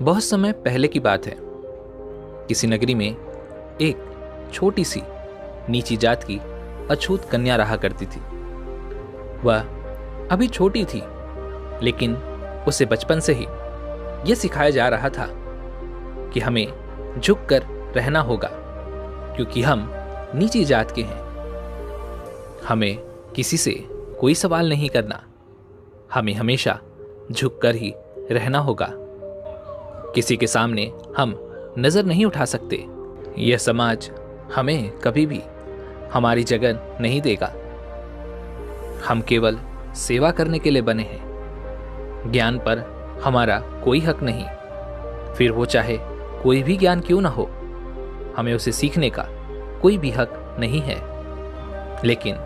बहुत समय पहले की बात है। किसी नगरी में एक छोटी सी नीची जात की अछूत कन्या रहा करती थी। वह अभी छोटी थी, लेकिन उसे बचपन से ही यह सिखाया जा रहा था कि हमें झुककर रहना होगा, क्योंकि हम नीची जात के हैं। हमें किसी से कोई सवाल नहीं करना, हमें हमेशा झुककर ही रहना होगा। किसी के सामने हम नजर नहीं उठा सकते। यह समाज हमें कभी भी हमारी जगह नहीं देगा। हम केवल सेवा करने के लिए बने हैं। ज्ञान पर हमारा कोई हक नहीं, फिर वो चाहे कोई भी ज्ञान क्यों ना हो, हमें उसे सीखने का कोई भी हक नहीं है। लेकिन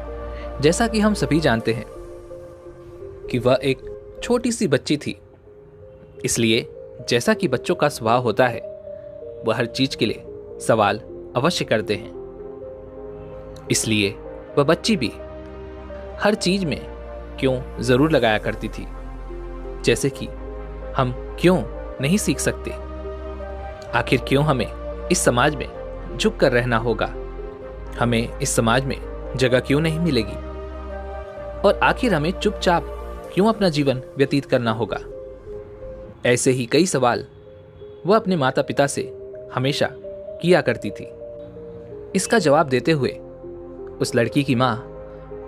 जैसा कि हम सभी जानते हैं कि वह एक छोटी सी बच्ची थी, इसलिए जैसा कि बच्चों का स्वभाव होता है, वह हर चीज के लिए सवाल अवश्य करते हैं। इसलिए वह बच्ची भी हर चीज में क्यों जरूर लगाया करती थी। जैसे कि हम क्यों नहीं सीख सकते, आखिर क्यों हमें इस समाज में झुक कर रहना होगा, हमें इस समाज में जगह क्यों नहीं मिलेगी, और आखिर हमें चुपचाप क्यों अपना जीवन व्यतीत करना होगा। ऐसे ही कई सवाल वह अपने माता पिता से हमेशा किया करती थी। इसका जवाब देते हुए उस लड़की की माँ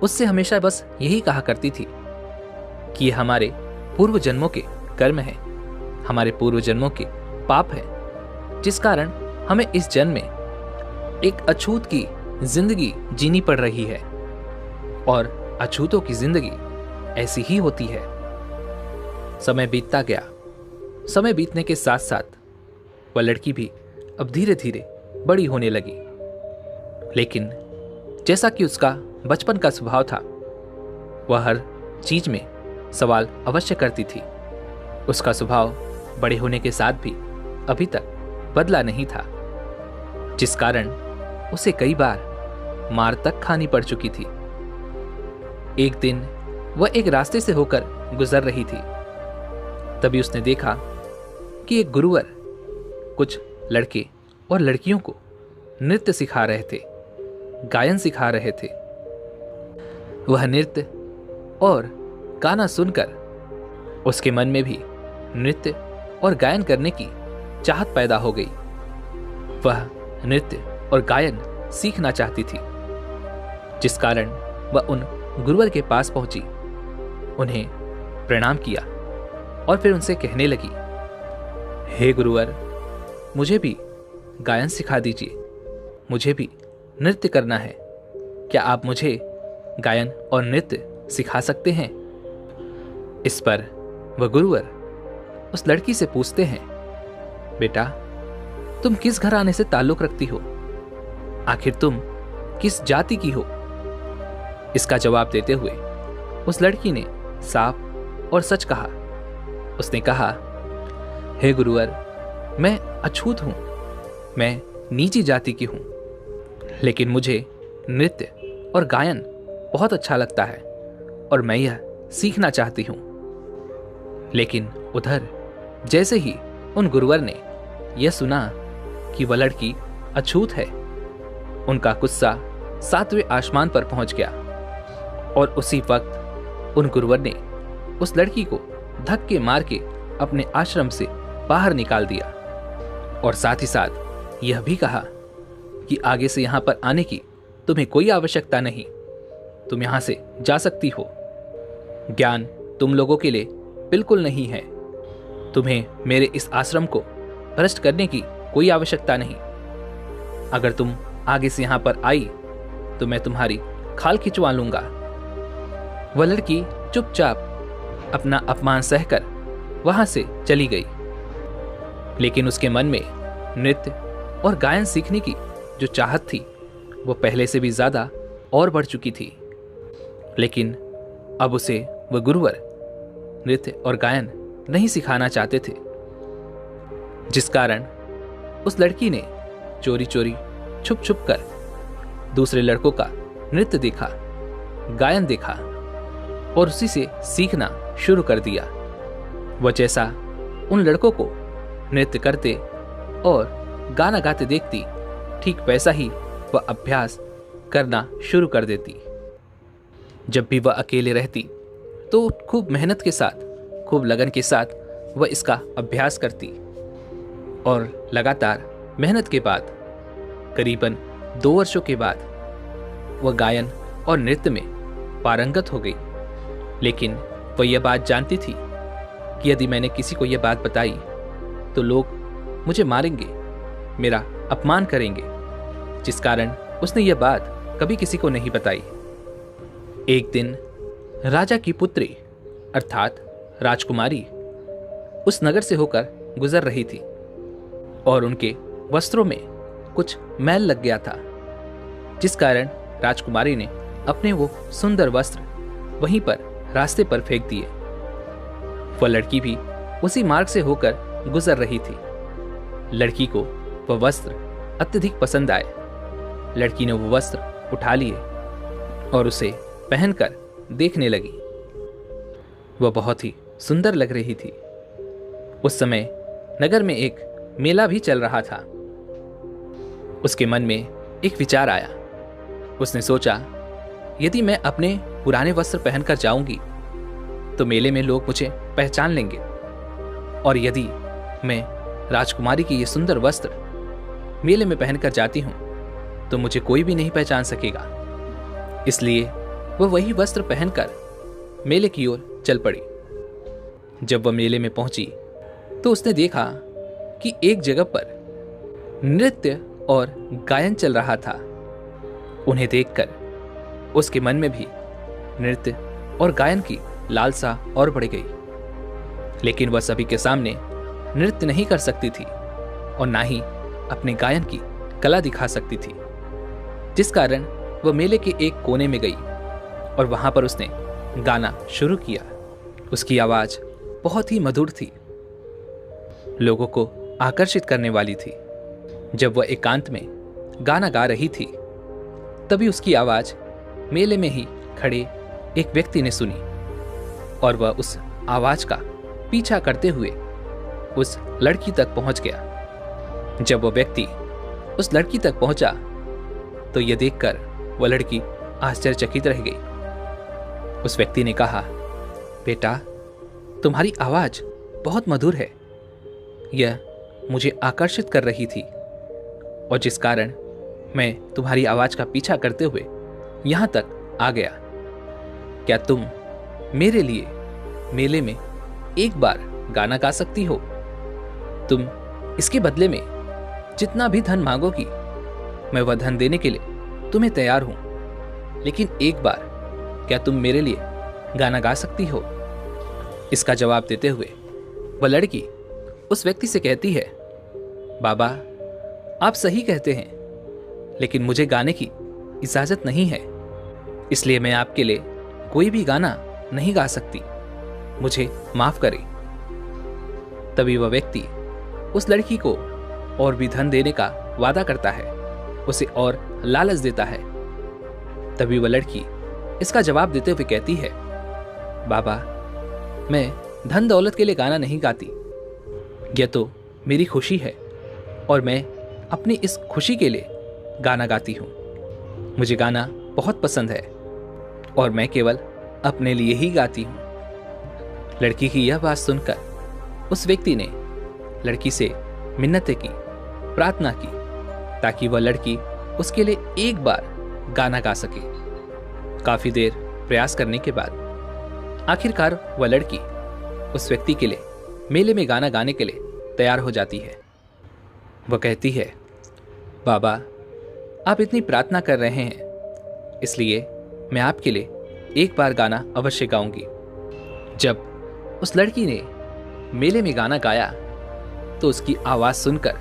उससे हमेशा बस यही कहा करती थी कि ये हमारे पूर्व जन्मों के कर्म हैं, हमारे पूर्व जन्मों के पाप हैं, जिस कारण हमें इस जन्म में एक अछूत की जिंदगी जीनी पड़ रही है। और अछूतों की जिंदगी ऐसी ही होती है। समय बीतता गया। समय बीतने के साथ साथ वह लड़की भी अब धीरे धीरे बड़ी होने लगी। लेकिन जैसा कि उसका बचपन का स्वभाव था, वह हर चीज में सवाल अवश्य करती थी। उसका स्वभाव बड़े होने के साथ भी अभी तक बदला नहीं था, जिस कारण उसे कई बार मार तक खानी पड़ चुकी थी। एक दिन वह एक रास्ते से होकर गुजर रही थी। तभी उसने देखा कि एक गुरुवर कुछ लड़के और लड़कियों को नृत्य सिखा रहे थे, गायन सिखा रहे थे। वह नृत्य और गाना सुनकर उसके मन में भी नृत्य और गायन करने की चाहत पैदा हो गई। वह नृत्य और गायन सीखना चाहती थी, जिस कारण वह उन गुरुवर के पास पहुंची, उन्हें प्रणाम किया और फिर उनसे कहने लगी, हे गुरुवर, मुझे भी गायन सिखा दीजिए, मुझे भी नृत्य करना है। क्या आप मुझे गायन और नृत्य सिखा सकते हैं? इस पर वह गुरुवर उस लड़की से पूछते हैं, बेटा, तुम किस घराने से ताल्लुक रखती हो? आखिर तुम किस जाति की हो? इसका जवाब देते हुए उस लड़की ने साफ और सच कहा। उसने कहा, हे गुरुवर, मैं अछूत हूं, मैं नीची जाति की हूं, लेकिन मुझे नृत्य और गायन बहुत अच्छा लगता है और मैं यह सीखना चाहती हूं। लेकिन उधर जैसे ही उन गुरुवर ने यह सुना कि वह लड़की अछूत है, उनका गुस्सा 7वें आसमान पर पहुंच गया और उसी वक्त उन गुरुवर ने उस लड़की को धक्के मार के अपने आश्रम से बाहर निकाल दिया और साथ ही साथ यह भी कहा कि आगे से यहां पर आने की तुम्हें कोई आवश्यकता नहीं, तुम यहां से जा सकती हो। ज्ञान तुम लोगों के लिए बिल्कुल नहीं है, तुम्हें मेरे इस आश्रम को भ्रष्ट करने की कोई आवश्यकता नहीं। अगर तुम आगे से यहां पर आई तो मैं तुम्हारी खाल खिंचवा लूंगा। वह लड़की चुपचाप अपना अपमान सहकर वहां से चली गई, लेकिन उसके मन में नृत्य और गायन सीखने की जो चाहत थी वो पहले से भी ज्यादा और बढ़ चुकी थी। लेकिन अब उसे वह गुरुवर नृत्य और गायन नहीं सिखाना चाहते थे, जिस कारण उस लड़की ने चोरी चोरी छुप छुप कर दूसरे लड़कों का नृत्य देखा, गायन देखा और उसी से सीखना शुरू कर दिया। वह जैसा उन लड़कों को नृत्य करते और गाना गाते देखती, ठीक वैसा ही वह अभ्यास करना शुरू कर देती। जब भी वह अकेले रहती तो खूब मेहनत के साथ, खूब लगन के साथ वह इसका अभ्यास करती और लगातार मेहनत के बाद करीबन 2 वर्षों के बाद वह गायन और नृत्य में पारंगत हो गई। लेकिन वह यह बात जानती थी कि यदि मैंने किसी को यह बात बताई तो लोग मुझे मारेंगे, मेरा अपमान करेंगे, जिस कारण उसने यह बात कभी किसी को नहीं बताई। एक दिन राजा की पुत्री अर्थात राजकुमारी उस नगर से होकर गुजर रही थी और उनके वस्त्रों में कुछ मैल लग गया था, जिस कारण राजकुमारी ने अपने वो सुंदर वस्त्र वहीं पर रास्ते पर फेंक दिए। वह लड़की भी उसी मार्ग से होकर गुजर रही थी। लड़की को वह वस्त्र अत्यधिक पसंद आए। लड़की ने वो वस्त्र उठा लिए और उसे पहनकर देखने लगी। वह बहुत ही सुंदर लग रही थी। उस समय नगर में एक मेला भी चल रहा था। उसके मन में एक विचार आया। उसने सोचा, यदि मैं अपने पुराने वस्त्र पहनकर जाऊंगी तो मेले में लोग मुझे पहचान लेंगे, और यदि मैं राजकुमारी की ये सुंदर वस्त्र मेले में पहनकर जाती हूं तो मुझे कोई भी नहीं पहचान सकेगा। इसलिए वह वही वस्त्र पहनकर मेले की ओर चल पड़ी। जब वह मेले में पहुंची तो उसने देखा कि एक जगह पर नृत्य और गायन चल रहा था। उन्हें देखकर उसके मन में भी नृत्य और गायन की लालसा और बढ़ गई। लेकिन वह सभी के सामने नृत्य नहीं कर सकती थी और ना ही अपने गायन की कला दिखा सकती थी, जिस कारण वह मेले के एक कोने में गई और वहां पर उसने गाना शुरू किया। उसकी आवाज बहुत ही मधुर थी, लोगों को आकर्षित करने वाली थी। जब वह एकांत में गाना गा रही थी तभी उसकी आवाज मेले में ही खड़े एक व्यक्ति ने सुनी और वह उस आवाज का पीछा करते हुए उस लड़की तक पहुंच गया। जब वह व्यक्ति उस लड़की तक पहुंचा तो यह देखकर वह लड़की आश्चर्यचकित रह गई। उस व्यक्ति ने कहा, बेटा, तुम्हारी आवाज बहुत मधुर है। यह मुझे आकर्षित कर रही थी और जिस कारण मैं तुम्हारी आवाज का पीछा करते हुए यहां तक आ गया। क्या तुम मेरे लिए मेले में एक बार गाना गा सकती हो? तुम इसके बदले में जितना भी धन मांगोगी मैं वह धन देने के लिए तुम्हें तैयार हूं, लेकिन एक बार क्या तुम मेरे लिए गाना गा सकती हो? इसका जवाब देते हुए वह लड़की उस व्यक्ति से कहती है, बाबा, आप सही कहते हैं, लेकिन मुझे गाने की इजाजत नहीं है, इसलिए मैं आपके लिए कोई भी गाना नहीं गा सकती, मुझे माफ करें। तभी वह व्यक्ति उस लड़की को और भी धन देने का वादा करता है, उसे और लालच देता है। तभी वह लड़की इसका जवाब देते हुए कहती है, बाबा, मैं धन दौलत के लिए गाना नहीं गाती, यह तो मेरी खुशी है और मैं अपनी इस खुशी के लिए गाना गाती हूँ। मुझे गाना बहुत पसंद है और मैं केवल अपने लिए ही गाती हूँ। लड़की की यह बात सुनकर उस व्यक्ति ने लड़की से मिन्नतें की, प्रार्थना की, ताकि वह लड़की उसके लिए एक बार गाना गा सके। काफी देर प्रयास करने के बाद आखिरकार वह लड़की उस व्यक्ति के लिए मेले में गाना गाने के लिए तैयार हो जाती है। वह कहती है, बाबा, आप इतनी प्रार्थना कर रहे हैं, इसलिए मैं आपके लिए एक बार गाना अवश्य गाऊंगी। जब उस लड़की ने मेले में गाना गाया तो उसकी आवाज सुनकर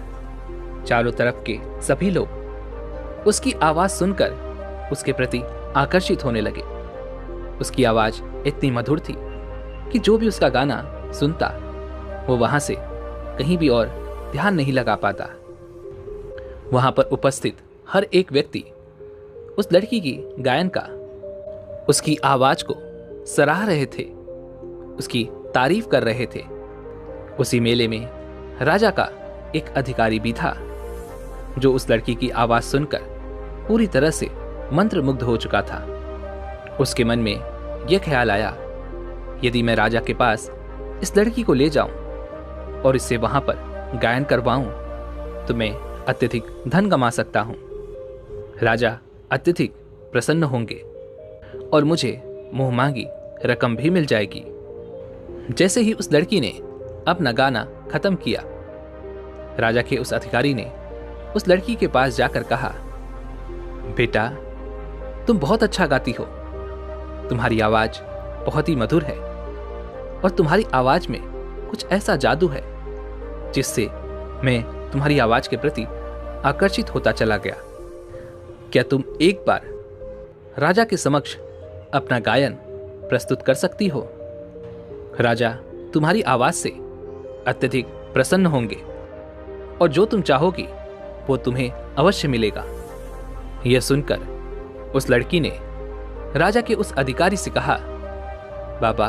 चारों तरफ के सभी लोग उसकी आवाज सुनकर उसके प्रति आकर्षित होने लगे। उसकी आवाज इतनी मधुर थी कि जो भी उसका गाना सुनता वो वहां से कहीं भी और ध्यान नहीं लगा पाता। वहां पर उपस्थित हर एक व्यक्ति उस लड़की की गायन का, उसकी आवाज को सराह रहे थे, उसकी तारीफ कर रहे थे। उसी मेले में राजा का एक अधिकारी भी था जो उस लड़की की आवाज सुनकर पूरी तरह से मंत्रमुग्ध हो चुका था। उसके मन में यह ख्याल आया, यदि मैं राजा के पास इस लड़की को ले जाऊं और इससे वहां पर गायन करवाऊं तो मैं अत्यधिक धन कमा सकता हूं। राजा अत्यधिक प्रसन्न होंगे और मुझे मुंह मांगी रकम भी मिल जाएगी। जैसे ही उस लड़की ने अपना गाना खत्म किया, राजा के उस अधिकारी ने उस लड़की के पास जाकर कहा, बेटा, तुम बहुत अच्छा गाती हो। तुम्हारी आवाज बहुत ही मधुर है और तुम्हारी आवाज में कुछ ऐसा जादू है जिससे मैं तुम्हारी आवाज के प्रति आकर्षित होता चला गया। क्या तुम एक बार राजा के समक्ष अपना गायन प्रस्तुत कर सकती हो? राजा तुम्हारी आवाज से अत्यधिक प्रसन्न होंगे और जो तुम चाहोगी वो तुम्हें अवश्य मिलेगा। यह सुनकर उस लड़की ने राजा के उस अधिकारी से कहा, बाबा,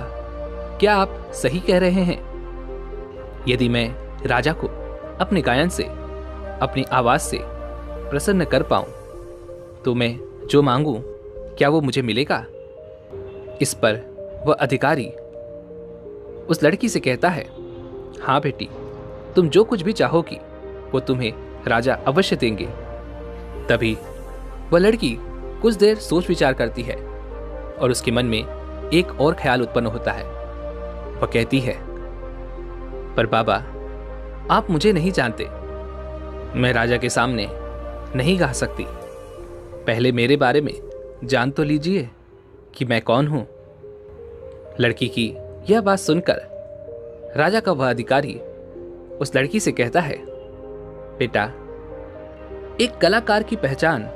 क्या आप सही कह रहे हैं? यदि मैं राजा को अपने गायन से, अपनी आवाज से प्रसन्न कर पाऊं तो मैं जो मांगूं क्या वो मुझे मिलेगा? इस पर वह अधिकारी उस लड़की से कहता है, हाँ बेटी, तुम जो कुछ भी चाहोगी वो तुम्हें राजा अवश्य देंगे। तभी वह लड़की कुछ देर सोच विचार करती है और उसके मन में एक और ख्याल उत्पन्न होता है। वह कहती है, पर बाबा, आप मुझे नहीं जानते, मैं राजा के सामने नहीं गा सकती। पहले मेरे बारे में जान तो लीजिए कि मैं कौन हूं। लड़की की यह बात सुनकर राजा का वह अधिकारी उस लड़की से कहता है, बेटा, एक कलाकार की पहचान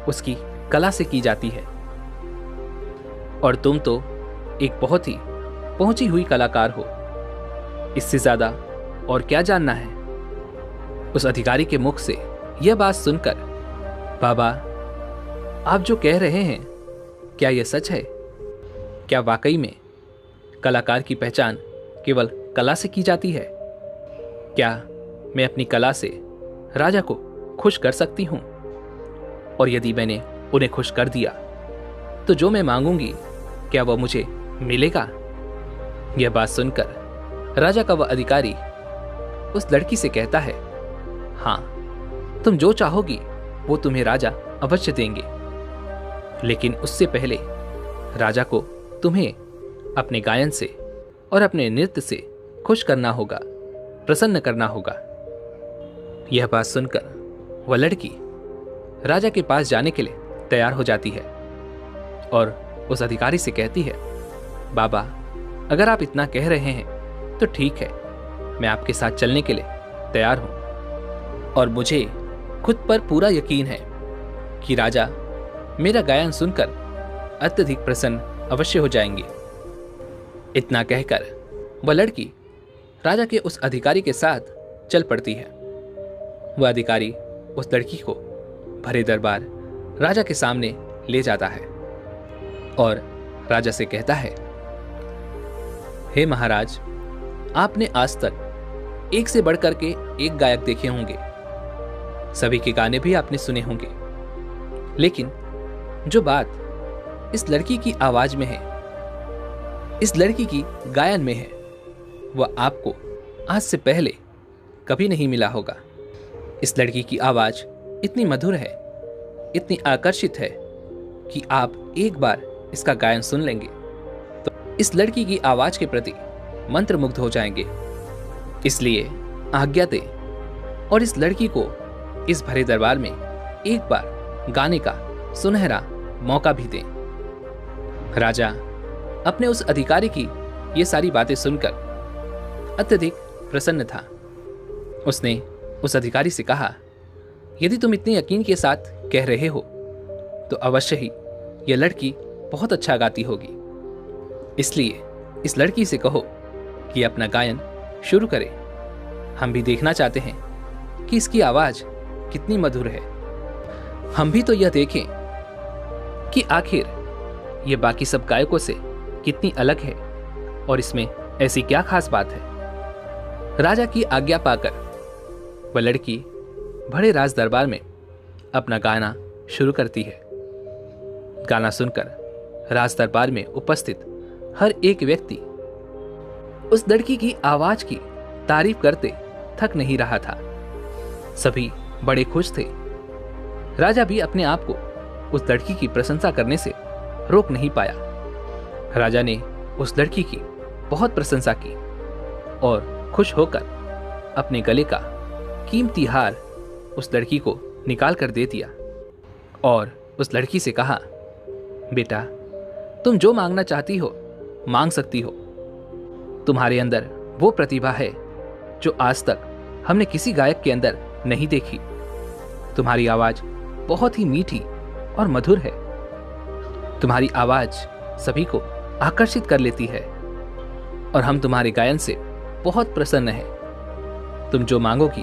उसकी कला से की जाती है और तुम तो एक बहुत ही पहुंची हुई कलाकार हो। इससे ज्यादा और क्या जानना है? उस अधिकारी के मुख से यह बात सुनकर, बाबा, आप जो कह रहे हैं क्या यह सच है? क्या वाकई में कलाकार की पहचान केवल कला से की जाती है? क्या मैं अपनी कला से राजा को खुश कर सकती हूं? और यदि मैंने उन्हें खुश कर दिया तो जो मैं मांगूंगी क्या वह मुझे मिलेगा? यह बात सुनकर राजा का वह अधिकारी उस लड़की से कहता है, हाँ, तुम जो चाहोगी वो तुम्हें राजा अवश्य देंगे, लेकिन उससे पहले राजा को तुम्हें अपने गायन से और अपने नृत्य से खुश करना होगा, प्रसन्न करना होगा। यह बात सुनकर वह लड़की राजा के पास जाने के लिए तैयार हो जाती है और उस अधिकारी से कहती है, बाबा, अगर आप इतना कह रहे हैं तो ठीक है, मैं आपके साथ चलने के लिए तैयार हूं और मुझे खुद पर पूरा यकीन है कि राजा मेरा गायन सुनकर अत्यधिक प्रसन्न अवश्य हो जाएंगे। इतना कहकर वह लड़की राजा के उस अधिकारी के साथ चल पड़ती है। वह अधिकारी उस लड़की को भरे दरबार राजा के सामने ले जाता है और राजा से कहता है, हे महाराज, आपने आज तक एक से बढ़कर के एक गायक देखे होंगे, सभी के गाने भी आपने सुने होंगे, लेकिन जो बात इस लड़की की आवाज में है, इस लड़की की गायन में है, वह आपको आज से पहले कभी नहीं मिला होगा। इस लड़की की आवाज इतनी मधुर है, इतनी आकर्षित है कि आप एक बार इसका गायन सुन लेंगे तो इस लड़की की आवाज के प्रति मंत्रमुग्ध हो जाएंगे। इसलिए आज्ञा दें और इस लड़की को इस भरे दरबार में एक बार गाने का सुनहरा मौका भी दें। राजा अपने उस अधिकारी की ये सारी बातें सुनकर अत्यधिक प्रसन्न था। उसने उस अधिकारी से कहा, यदि तुम इतने यकीन के साथ कह रहे हो तो अवश्य ही यह लड़की बहुत अच्छा गाती होगी, इसलिए इस लड़की से कहो कि अपना गायन शुरू करे। हम भी देखना चाहते हैं कि इसकी आवाज कितनी मधुर है। हम भी तो यह देखें कि आखिर यह बाकी सब गायकों से कितनी अलग है और इसमें ऐसी क्या खास बात है। राजा की आज्ञा पाकर वह लड़की बड़े राज दरबार में अपना गाना शुरू करती है। गाना सुनकर राज दरबार में उपस्थित हर एक व्यक्ति उस लड़की की आवाज की तारीफ करते थक नहीं रहा था। सभी बड़े खुश थे। राजा भी अपने आप को उस लड़की की प्रशंसा करने से रोक नहीं पाया। राजा ने उस लड़की की बहुत प्रशंसा की और खुश होकर अपने गले का कीमती हार उस लड़की को निकाल कर दे दिया और उस लड़की से कहा, बेटा, तुम जो मांगना चाहती हो मांग सकती हो। तुम्हारे अंदर वो प्रतिभा है जो आज तक हमने किसी गायक के अंदर नहीं देखी। तुम्हारी आवाज बहुत ही मीठी और मधुर है। तुम्हारी आवाज सभी को आकर्षित कर लेती है और हम तुम्हारे गायन से बहुत प्रसन्न हैं। तुम जो मांगोगी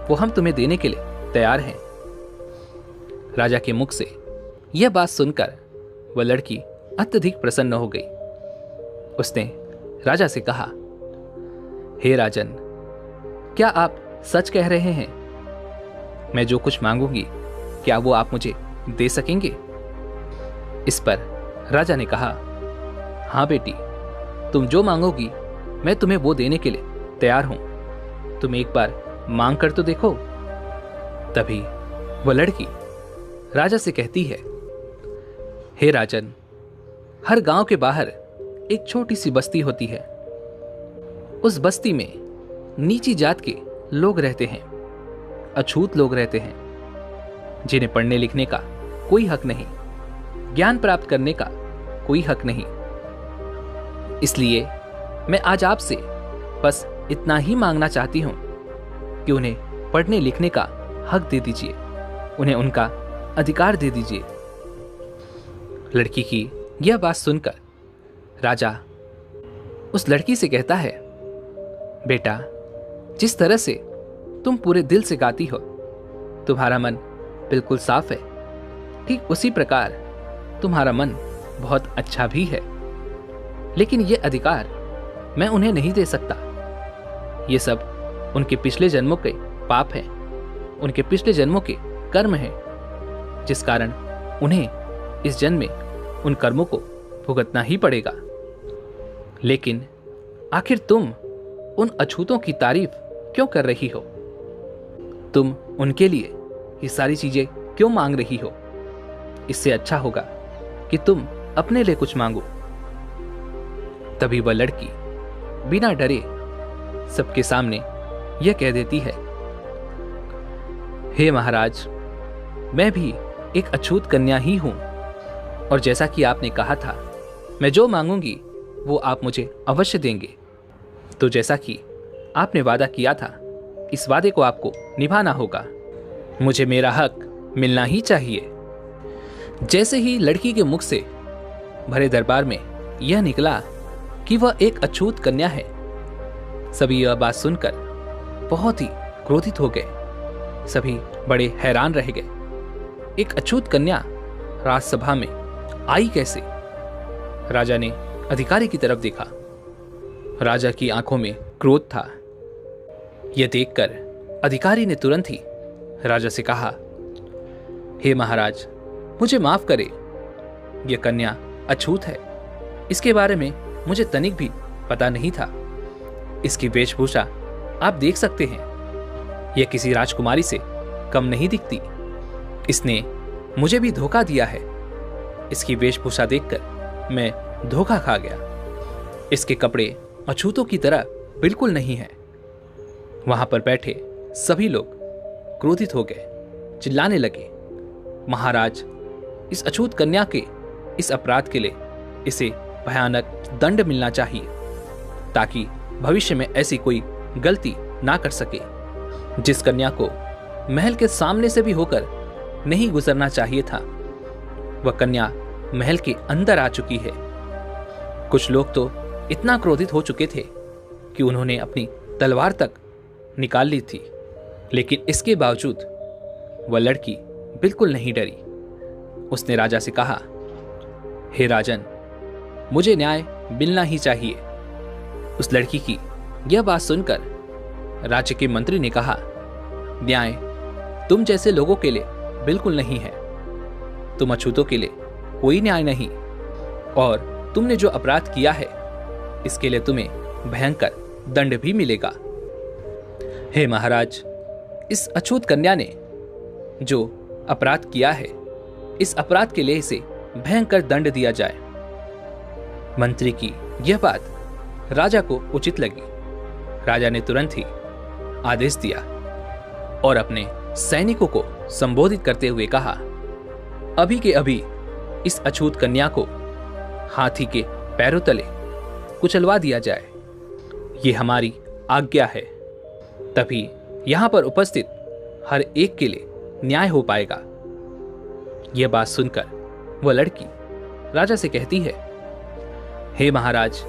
वो हम तुम्हें देने के लिए तैयार हैं। राजा के मुख से यह बात सुनकर वह लड़की अत्यधिक प्रसन्न हो गई। उसने राजा से कहा, हे राजन, क्या आप सच कह रहे हैं? मैं जो कुछ मांगूंगी क्या वो आप मुझे दे सकेंगे? इस पर राजा ने कहा, हाँ बेटी, तुम जो मांगोगी मैं तुम्हें वो देने के लिए तैयार हूं। तुम एक बार मांग कर तो देखो। तभी वह लड़की राजा से कहती है, हे राजन, हर गांव के बाहर एक छोटी सी बस्ती होती है। उस बस्ती में नीची जात के लोग रहते हैं, अछूत लोग रहते हैं, जिन्हें पढ़ने लिखने का कोई हक नहीं, ज्ञान प्राप्त करने का कोई हक नहीं। इसलिए मैं आज आपसे बस इतना ही मांगना चाहती हूं कि उन्हें पढ़ने लिखने का हक दे दीजिए, उन्हें उनका अधिकार दे दीजिए। लड़की की यह बात सुनकर राजा उस लड़की से कहता है, बेटा, जिस तरह से तुम पूरे दिल से गाती हो, तुम्हारा मन बिल्कुल साफ है, ठीक उसी प्रकार तुम्हारा मन बहुत अच्छा भी है। लेकिन यह अधिकार मैं उन्हें नहीं दे सकता। ये सब उनके पिछले जन्मों के पाप हैं, उनके पिछले जन्मों के कर्म हैं, जिस कारण उन्हें इस जन्म में उन कर्मों को भुगतना ही पड़ेगा। लेकिन आखिर तुम उन अछूतों की तारीफ क्यों कर रही हो? तुम उनके लिए ये सारी चीजें क्यों मांग रही हो? इससे अच्छा होगा कि तुम अपने लिए कुछ मांगो। तभी वह लड़की बिना डरे सबके सामने यह कह देती है, हे महाराज, मैं भी एक अछूत कन्या ही हूं और जैसा कि आपने कहा था, मैं जो मांगूंगी वो आप मुझे अवश्य देंगे। तो जैसा कि आपने वादा किया था, इस वादे को आपको निभाना होगा। मुझे मेरा हक मिलना ही चाहिए। जैसे ही लड़की के मुख से भरे दरबार में यह निकला कि वह एक अछूत कन्या है, सभी यह बात सुनकर बहुत ही क्रोधित हो गए। सभी बड़े हैरान रह गए। एक अछूत कन्या राजसभा में आई कैसे? राजा ने अधिकारी की तरफ देखा। राजा की आंखों में क्रोध था। यह देखकर अधिकारी ने तुरंत ही राजा से कहा, हे महाराज, मुझे माफ करे, यह कन्या अछूत है। इसके बारे में मुझे तनिक भी पता नहीं था। इसकी वेशभूषा आप देख सकते हैं, यह किसी राजकुमारी से कम नहीं दिखती। इसने मुझे भी धोखा दिया है। इसकी वेशभूषा देखकर मैं धोखा खा गया। इसके कपड़े अछूतों की तरह बिल्कुल नहीं हैं। वहां पर बैठे सभी लोग क्रोधित हो गए, चिल्लाने लगे, महाराज, इस अछूत कन्या के इस अपराध के लिए इसे भयानक दंड मिलना चाहिए, ताकि भविष्य में ऐसी कोई गलती ना कर सके। जिस कन्या को महल के सामने से भी होकर नहीं गुजरना चाहिए था, वह कन्या महल के अंदर आ चुकी है। कुछ लोग तो इतना क्रोधित हो चुके थे कि उन्होंने अपनी तलवार तक निकाल ली थी, लेकिन इसके बावजूद वह लड़की बिल्कुल नहीं डरी। उसने राजा से कहा, हे राजन, मुझे न्याय मिलना ही चाहिए। उस लड़की की यह बात सुनकर राज्य के मंत्री ने कहा, न्याय तुम जैसे लोगों के लिए बिल्कुल नहीं है। तुम अछूतों के लिए कोई न्याय नहीं, और तुमने जो अपराध किया है इसके लिए तुम्हें भयंकर दंड भी मिलेगा। हे महाराज, इस अछूत कन्या ने जो अपराध किया है, इस अपराध के लिए इसे भयंकर दंड दिया जाए। मंत्री की यह बात राजा को उचित लगी। राजा ने तुरंत ही आदेश दिया और अपने सैनिकों को संबोधित करते हुए कहा, अभी के अभी इस अछूत कन्या को हाथी के पैरों तले कुचलवा दिया जाए। ये हमारी आज्ञा है, तभी यहां पर उपस्थित हर एक के लिए न्याय हो पाएगा। यह बात सुनकर वह लड़की राजा से कहती है, हे महाराज,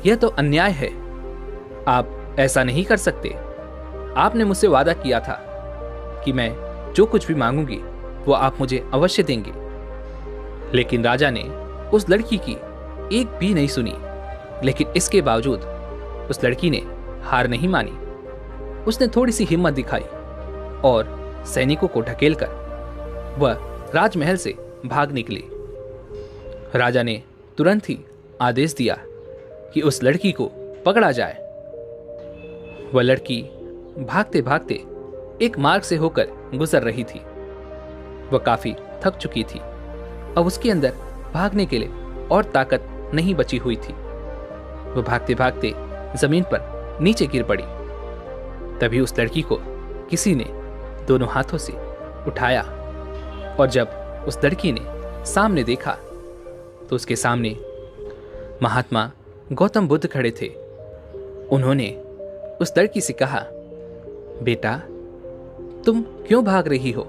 यह तो अन्याय है। आप ऐसा नहीं कर सकते। आपने मुझसे वादा किया था कि मैं जो कुछ भी मांगूंगी वो आप मुझे अवश्य देंगे। लेकिन राजा ने उस लड़की की एक भी नहीं सुनी। लेकिन इसके बावजूद उस लड़की ने हार नहीं मानी। उसने थोड़ी सी हिम्मत दिखाई और सैनिकों को ढकेलकर वह राजमहल से भाग निकली। राजा ने तुरंत ही आदेश दिया कि उस लड़की को पकड़ा जाए। वह लड़की भागते भागते एक मार्ग से होकर गुजर रही थी। वह काफी थक चुकी थी। अब उसके अंदर भागने के लिए और ताकत नहीं बची हुई थी। वह भागते भागते जमीन पर नीचे गिर पड़ी। तभी उस लड़की को किसी ने दोनों हाथों से उठाया और जब उस लड़की ने सामने देखा तो उसके सामने महात्मा गौतम बुद्ध खड़े थे। उन्होंने उस लड़की से कहा, बेटा, तुम क्यों भाग रही हो?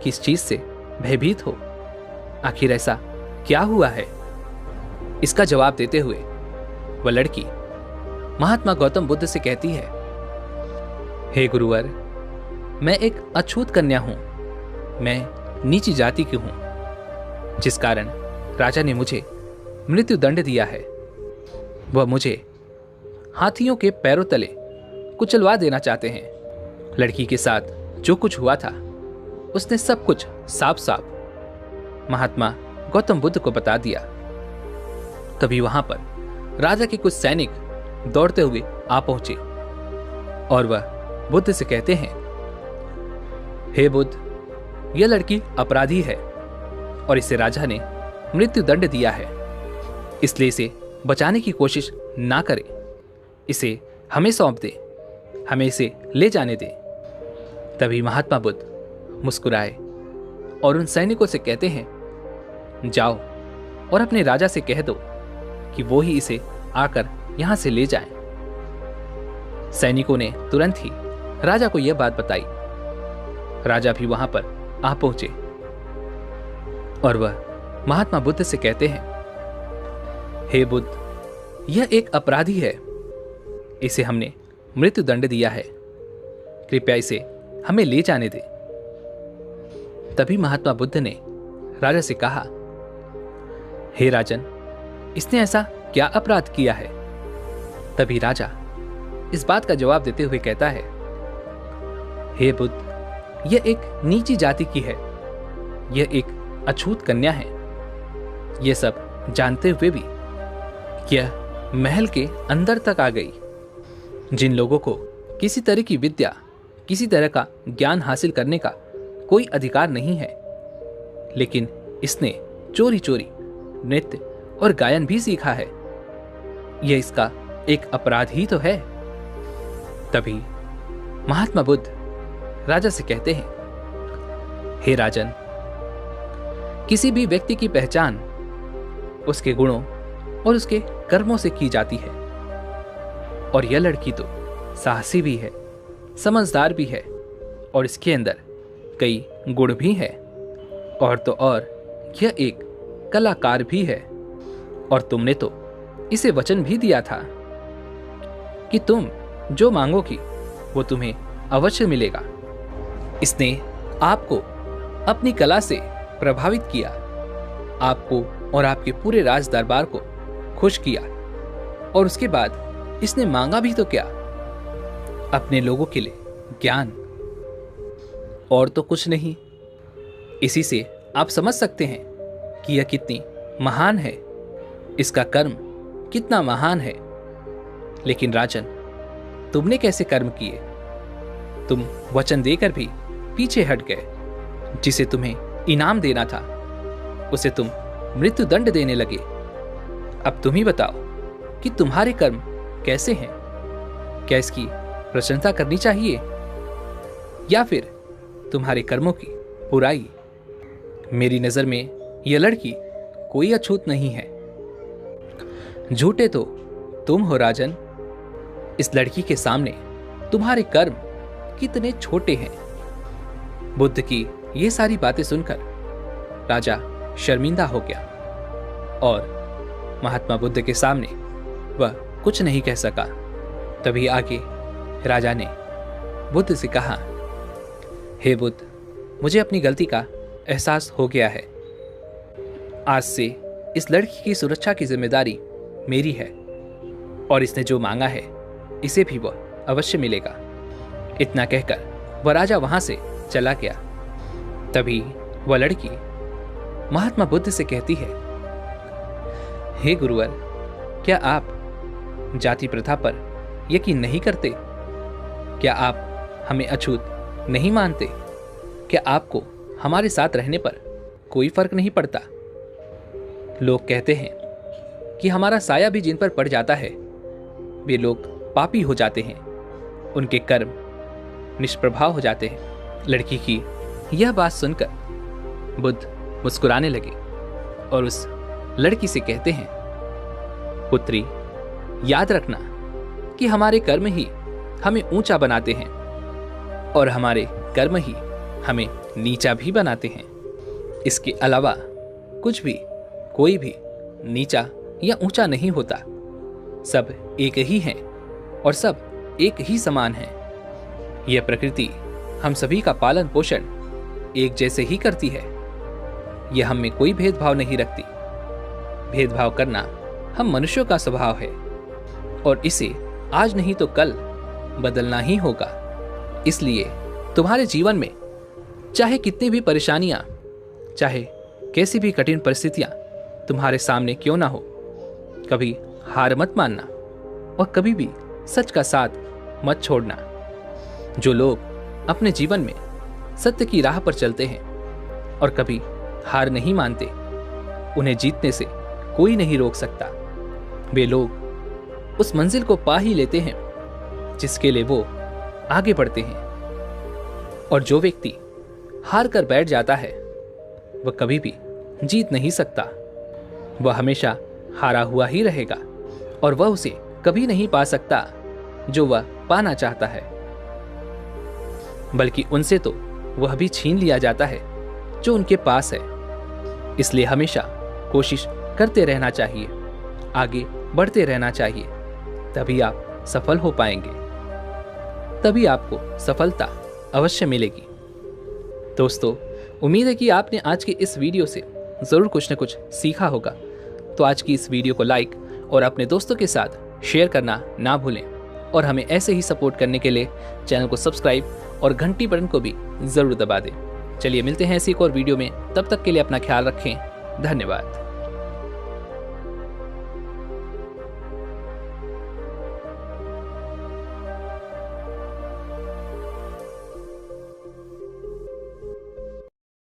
किस चीज से भयभीत हो? आखिर ऐसा क्या हुआ है? इसका जवाब देते हुए वह लड़की महात्मा गौतम बुद्ध से कहती है, हे गुरुवर, मैं एक अछूत कन्या हूं। मैं नीची जाति की हूं, जिस कारण राजा ने मुझे मृत्यु दंड दिया है। वह मुझे हाथियों के पैरों तले कुचलवा देना चाहते हैं। लड़की के साथ जो कुछ हुआ था उसने सब कुछ साफ साफ महात्मा गौतम बुद्ध को बता दिया। तभी वहां पर राजा के कुछ सैनिक दौड़ते हुए आ पहुंचे और वह बुद्ध से कहते हैं, हे बुद्ध, यह लड़की अपराधी है और इसे राजा ने मृत्यु दंड दिया है। इसलिए इसे बचाने की कोशिश ना करें। इसे हमें सौंप दे, हमें इसे ले जाने दे। तभी महात्मा बुद्ध मुस्कुराए और उन सैनिकों से कहते हैं, जाओ और अपने राजा से कह दो कि वो ही इसे आकर यहां से ले जाएं। सैनिकों ने तुरंत ही राजा को यह बात बताई। राजा भी वहां पर आ पहुंचे और वह महात्मा बुद्ध से कहते हैं, हे बुद्ध, यह एक अपराधी है। इसे हमने मृत्यु दंड दिया है। कृपया इसे हमें ले जाने दे। तभी महात्मा बुद्ध ने राजा से कहा, हे राजन, इसने ऐसा क्या अपराध किया है? तभी राजा इस बात का जवाब देते हुए कहता है, हे बुद्ध, यह एक नीची जाति की है। यह एक अछूत कन्या है। यह सब जानते हुए भी यह महल के अंदर तक आ गई। जिन लोगों को किसी तरह की विद्या, किसी तरह का ज्ञान हासिल करने का कोई अधिकार नहीं है, लेकिन इसने चोरी चोरी नृत्य और गायन भी सीखा है। यह इसका एक अपराध ही तो है। तभी महात्मा बुद्ध राजा से कहते हैं, हे राजन, किसी भी व्यक्ति की पहचान उसके गुणों और उसके कर्मों से की जाती है। और यह लड़की तो साहसी भी है, समझदार भी है और इसके अंदर कई गुण भी है। और तो और यह एक कलाकार भी है। और तुमने तो इसे वचन भी दिया था कि तुम जो मांगोगी वो तुम्हें अवश्य मिलेगा। इसने आपको अपनी कला से प्रभावित किया, आपको और आपके पूरे राज दरबार को खुश किया, और उसके बाद इसने मांगा भी तो क्या, अपने लोगों के लिए ज्ञान, और तो कुछ नहीं। इसी से आप समझ सकते हैं कि यह कितनी महान है, इसका कर्म कितना महान है। लेकिन राजन, तुमने कैसे कर्म किए? तुम वचन देकर भी पीछे हट गए। जिसे तुम्हें इनाम देना था उसे तुम मृत्यु दंड देने लगे। अब तुम ही बताओ कि तुम्हारे कर्म कैसे हैं? क्या इसकी प्रशंसा करनी चाहिए या फिर तुम्हारे कर्मों की बुराई? मेरी नजर में यह लड़की कोई अछूत नहीं है। झूठे तो तुम हो राजन। इस लड़की के सामने तुम्हारे कर्म कितने छोटे हैं। बुद्ध की ये सारी बातें सुनकर राजा शर्मिंदा हो गया और महात्मा बुद्ध के सामने वह कुछ नहीं कह सका। तभी आगे राजा ने बुद्ध से कहा, हे बुद्ध, मुझे अपनी गलती का एहसास हो गया है। आज से इस लड़की की सुरक्षा की जिम्मेदारी मेरी है और इसने जो मांगा है इसे भी वह अवश्य मिलेगा। इतना कहकर वह राजा वहां से चला गया। तभी वह लड़की महात्मा बुद्ध से कहती है, हे गुरुवर, क्या आप जाति प्रथा पर यकीन नहीं करते? क्या आप हमें अछूत नहीं मानते? क्या आपको हमारे साथ रहने पर कोई फर्क नहीं पड़ता? लोग कहते हैं कि हमारा साया भी जिन पर पड़ जाता है वे लोग पापी हो जाते हैं, उनके कर्म निष्प्रभाव हो जाते हैं। लड़की की यह बात सुनकर बुद्ध मुस्कुराने लगे और उस लड़की से कहते हैं, पुत्री, याद रखना कि हमारे कर्म ही हमें ऊंचा बनाते हैं और हमारे कर्म ही हमें नीचा भी बनाते हैं। इसके अलावा कुछ भी, कोई भी नीचा या ऊंचा नहीं होता। सब एक ही हैं और सब एक ही समान हैं। यह प्रकृति हम सभी का पालन पोषण एक जैसे ही करती है। यह हम में कोई भेदभाव नहीं रखती। भेदभाव करना हम मनुष्यों का स्वभाव है और इसे आज नहीं तो कल बदलना ही होगा। इसलिए तुम्हारे जीवन में चाहे कितनी भी परेशानियां, चाहे कैसी भी कठिन परिस्थितियां तुम्हारे सामने क्यों ना हो, कभी हार मत मानना और कभी भी सच का साथ मत छोड़ना। जो लोग अपने जीवन में सत्य की राह पर चलते हैं और कभी हार नहीं मानते, उन्हें जीतने से कोई नहीं रोक सकता। वे लोग उस मंजिल को पा ही लेते हैं जिसके लिए वो आगे बढ़ते हैं। और जो व्यक्ति हार कर बैठ जाता है वह कभी भी जीत नहीं सकता। वह हमेशा हारा हुआ ही रहेगा और वह उसे कभी नहीं पा सकता जो वह पाना चाहता है, बल्कि उनसे तो वह भी छीन लिया जाता है जो उनके पास है। इसलिए हमेशा कोशिश करते रहना चाहिए, आगे बढ़ते रहना चाहिए, तभी आप सफल हो पाएंगे, तभी आपको सफलता अवश्य मिलेगी। दोस्तों, उम्मीद है कि आपने आज की इस वीडियो से ज़रूर कुछ न कुछ सीखा होगा। तो आज की इस वीडियो को लाइक और अपने दोस्तों के साथ शेयर करना ना भूलें और हमें ऐसे ही सपोर्ट करने के लिए चैनल को सब्सक्राइब और घंटी बटन को भी ज़रूर दबा दें। चलिए मिलते हैं ऐसी एक और वीडियो में, तब तक के लिए अपना ख्याल रखें। धन्यवाद।